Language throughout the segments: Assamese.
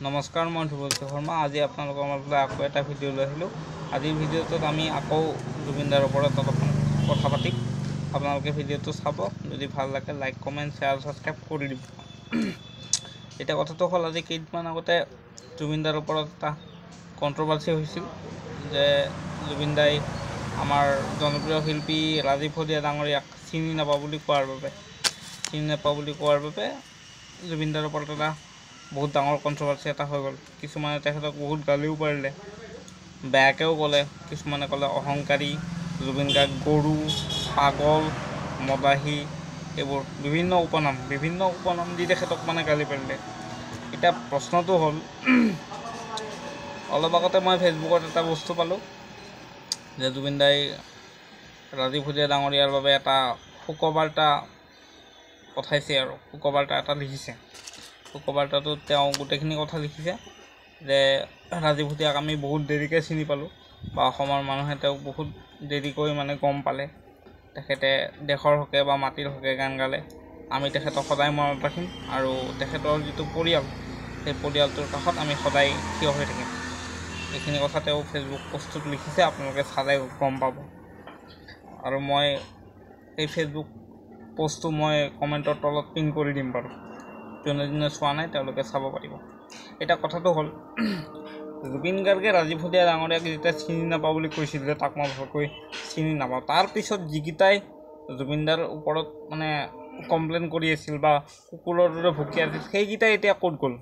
নমস্কাৰ, মই ধ্ৰুৱজ্যোতি শৰ্মা। আজি আপোনালোকৰ মাজলৈ আকৌ এটা ভিডিঅ' লৈ আহিলোঁ। আজিৰ ভিডিঅ'টোত আমি আকৌ জুবিন দাৰ ওপৰত অলপমান কথা পাতিম। আপোনালোকে ভিডিঅ'টো চাব, যদি ভাল লাগে লাইক, কমেণ্ট, শ্বেয়াৰ, ছাবস্ক্ৰাইব কৰি দিব। এতিয়া কথাটো হ'ল, আজি কেইদিনমান আগতে জুবিন দাৰ ওপৰত এটা কণ্ট্ৰভাৰ্চি হৈছিল যে জুবিন দাই আমাৰ জনপ্ৰিয় শিল্পী ৰাজীৱ হদিয়া ডাঙৰীয়াক চিনি নাপাওঁ বুলি কোৱাৰ বাবে জুবিন দাৰ ওপৰত এটা বহুত ডাঙৰ কণ্ট্ৰভাৰ্চি এটা হৈ গ'ল। কিছুমানে তেখেতক বহুত গালিও পাৰিলে, বেয়াকৈও ক'লে। কিছুমানে ক'লে অহংকাৰী, জুবিন গাৰ্গ গৰু, পাগল, মদাহী, এইবোৰ বিভিন্ন উপনাম দি তেখেতক গালি পাৰিলে। এতিয়া প্ৰশ্নটো হ'ল, অলপ আগতে মই ফেচবুকত এটা বস্তু পালোঁ যে জুবিন দাই ৰাজীৱ হদিয়া ডাঙৰীয়াৰ বাবে এটা শোকবাৰ্তা পঠাইছে আৰু শোকবাৰ্তা এটা লিখিছে। শোকবাৰ্তাটোত তেওঁ গোটেইখিনি কথা লিখিছে যে ৰাজীৱ হদিয়াক আমি বহুত দেৰিকৈ চিনি পালোঁ, বা অসমৰ মানুহে তেওঁক বহুত দেৰিকৈ গম পালে। তেখেতে দেশৰ হকে বা মাটিৰ হকে গান গালে। আমি তেখেতক সদায় মনত ৰাখিম, আৰু তেখেতৰ যিটো পৰিয়াল, সেই পৰিয়ালটোৰ কাষত আমি সদায় থিয় হৈ থাকিম। এইখিনি কথা তেওঁ ফেচবুক পোষ্টটোত লিখিছে, আপোনালোকে চালে গম পাব। আৰু মই এই ফেচবুক পোষ্টটো মই কমেণ্টৰ তলত পিন কৰি দিম বাৰু। যোনে চোৱা নাই তেওঁলোকে চাব পাৰিব। এতিয়া কথাটো হ'ল, জুবিন গাৰ্গে ৰাজীৱ হদিয়া ডাঙৰীয়াক যেতিয়া চিনি নাপাওঁ বুলি কৈছিল যে তাক মই ভালকৈ চিনি নাপাওঁ, তাৰপিছত যিকেইটাই জুবিন দাৰ ওপৰত কমপ্লেইন কৰি আছিল বা কুকুৰৰ দৰে ভুকি আছিল, সেইকেইটাই এতিয়া ক'ত গ'ল?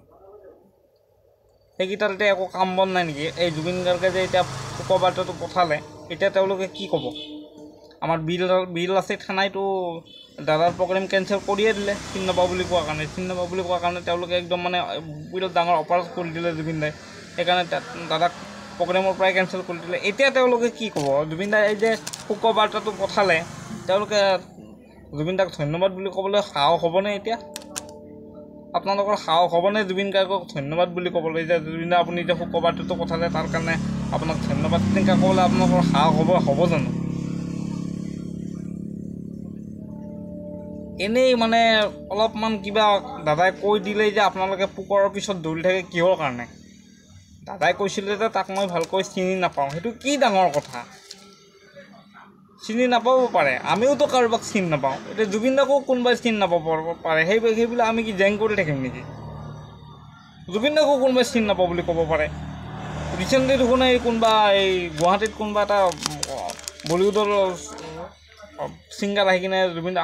সেইকেইটাৰ এতিয়া একো কাম বন নাই নেকি? এই জুবিন গাৰ্গে যে এতিয়া শোকবাৰ্তাটো পঠালে, এতিয়া তেওঁলোকে কি ক'ব? আমাৰ বিল আছে থানাইতো দাদাৰ প্ৰগ্ৰেম কেঞ্চেল কৰিয়ে দিলে চিনি নাপাওঁ বুলি কোৱাৰ কাৰণে। তেওঁলোকে একদম বিৰাট ডাঙৰ অপৰাধ কৰি দিলে জুবিন দাই। সেইকাৰণে দাদাক প্ৰগ্ৰেমৰ পৰাই কেঞ্চেল কৰি দিলে। এতিয়া তেওঁলোকে কি ক'ব? জুবিন দাই এই যে শোকবাৰ্তাটো পঠালে, তেওঁলোকে জুবিন দাক ধন্যবাদ বুলি ক'বলৈ সাহস হ'বনে? এতিয়া আপোনালোকৰ সাহস হ'বনে জুবিন গাৰ্গক ধন্যবাদ বুলি ক'বলৈ, যে জুবিন দা আপুনি যে শোকবাৰ্তাটো পঠালে তাৰ কাৰণে আপোনাক ধন্যবাদ, তেনেকৈ ক'বলৈ আপোনালোকৰ সাহস হ'ব জানো? এনেই অলপমান কিবা দাদাই কৈ দিলেই যে আপোনালোকে পোকৰৰ পিছত দৌৰি থাকে কিহৰ কাৰণে? দাদাই কৈছিলে যে তাক মই ভালকৈ চিনি নাপাওঁ, সেইটো কি ডাঙৰ কথা? চিনি নাপাব পাৰে, আমিওতো কাৰোবাক চিনি নাপাওঁ। এতিয়া জুবিন দাকো কোনোবাই চিনি নাপাব পাৰে, সেইবিলাক আমি কি জেং কৰি থাকিম নেকি? জুবিন দাকো কোনোবাই চিনি নাপাওঁ বুলি ক'ব পাৰে। ৰিচেণ্টলি দেখোন এই গুৱাহাটীত কোনোবা এটা বলিউডৰ ছিংগাৰ আহি কিনে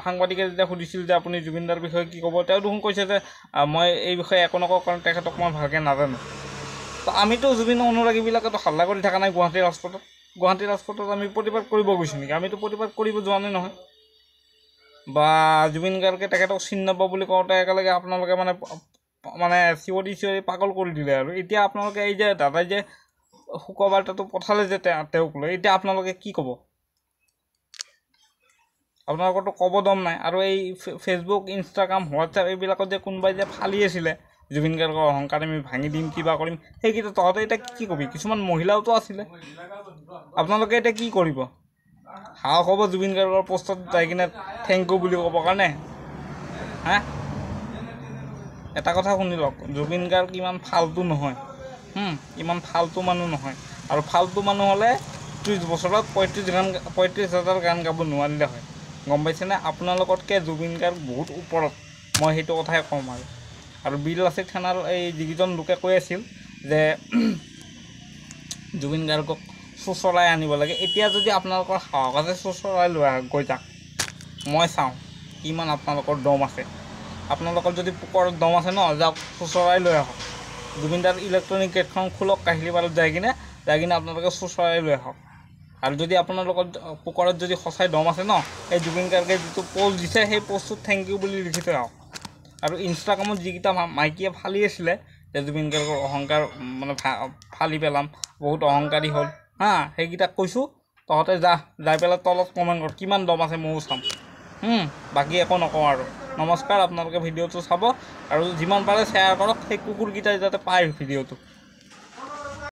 সাংবাদিকে যেতিয়া সুধিছিল যে আপুনি জুবিন দাৰ বিষয়ে কি ক'ব, তেওঁ দেখোন কৈছে যে মই এই বিষয়ে একো নকওঁ, কাৰণ তেখেতক মই ভালকৈ নাজানো। তো আমিতো জুবিন অনুৰাগীবিলাকেতো হাল্লা কৰি থকা নাই গুৱাহাটীৰ ৰাজপথত আমি প্ৰতিবাদ কৰিব গৈছোঁ নেকি? আমিতো প্ৰতিবাদ কৰিব যোৱা নাই নহয়। বা জুবিন গাৰ্গে তেখেতক চিনি নাপাওঁ বুলি কওঁতে একেলগে আপোনালোকে চিঞৰি পাগল কৰি দিলে। আৰু এতিয়া আপোনালোকে এই যে দাদাই যে শোকবাৰ্তাটো পঠালে যে তেওঁক লৈ, এতিয়া আপোনালোকে কি ক'ব? আপোনালোকৰতো ক'ব দম নাই। আৰু এই ফেচবুক, ইনষ্টাগ্ৰাম, হোৱাটছএপ এইবিলাকত যে কোনোবাই যে ফালি আছিলে জুবিন গাৰ্গৰ অহংকাৰ আমি ভাঙি দিম, কিবা কৰিম, সেইকেইটা তহঁতে এতিয়া কি ক'বি? কিছুমান মহিলাওতো আছিলে। আপোনালোকে এতিয়া কি কৰিব? সাহস হ'ব জুবিন গাৰ্গৰ পোষ্টত যাই কিনে থেংক ইউ বুলি ক'বৰ কাৰণে? এটা কথা শুনি লওক, জুবিন গাৰ্গ ইমান ফাল্টু নহয়, ইমান ফাল্টু মানুহ নহয়। আৰু ফাল্টু মানুহ হ'লে 30 বছৰত 35,000 গান গাব নোৱাৰিলে হয়, গম পাইছেনে? আপোনালোকতকৈ জুবিন গাৰ্গ বহুত ওপৰত, মই সেইটো কথাই ক'ম। আৰু বিল আছে থানাৰ এই যিকেইজন লোকে কৈ আছিল যে জুবিন গাৰ্গক চোঁচৰাই আনিব লাগে, এতিয়া যদি আপোনালোকৰ সাহস আছে চোঁচৰাই লৈ আহক, গৈ যাওক, মই চাওঁ কিমান আপোনালোকৰ দম আছে। আপোনালোকৰ যদি পোকৰত দম আছে ন, যাওক চোঁচৰাই লৈ আহক। জুবিন দাৰ ইলেক্ট্ৰনিক গেটখন খোলক, কাহিলীপাৰাত যাই কিনে আপোনালোকে চোঁচৰাই লৈ আহক। আৰু যদি আপোনালোকৰ পোকৰত যদি সঁচাই দম আছে ন, এই জুবিন গাৰ্গে যিটো পোষ্ট দিছে সেই পোষ্টটোত থেংক ইউ বুলি লিখি থৈ আহক। আৰু ইনষ্টাগ্ৰামত যিকেইটা মাইকীয়ে ফালি আছিলে যে জুবিন গাৰ্গৰ অহংকাৰ ফালি পেলাম, বহুত অহংকাৰী হ'ল, সেইকেইটাক কৈছোঁ, তহঁতে যাই পেলাই তলত কমেণ্ট কৰ কিমান দম আছে ময়ো চাম। বাকী একো নকওঁ আৰু। নমস্কাৰ, আপোনালোকে ভিডিঅ'টো চাব আৰু যিমান পাৰে শ্বেয়াৰ কৰক, সেই কুকুৰকেইটাই যাতে পায় ভিডিঅ'টো।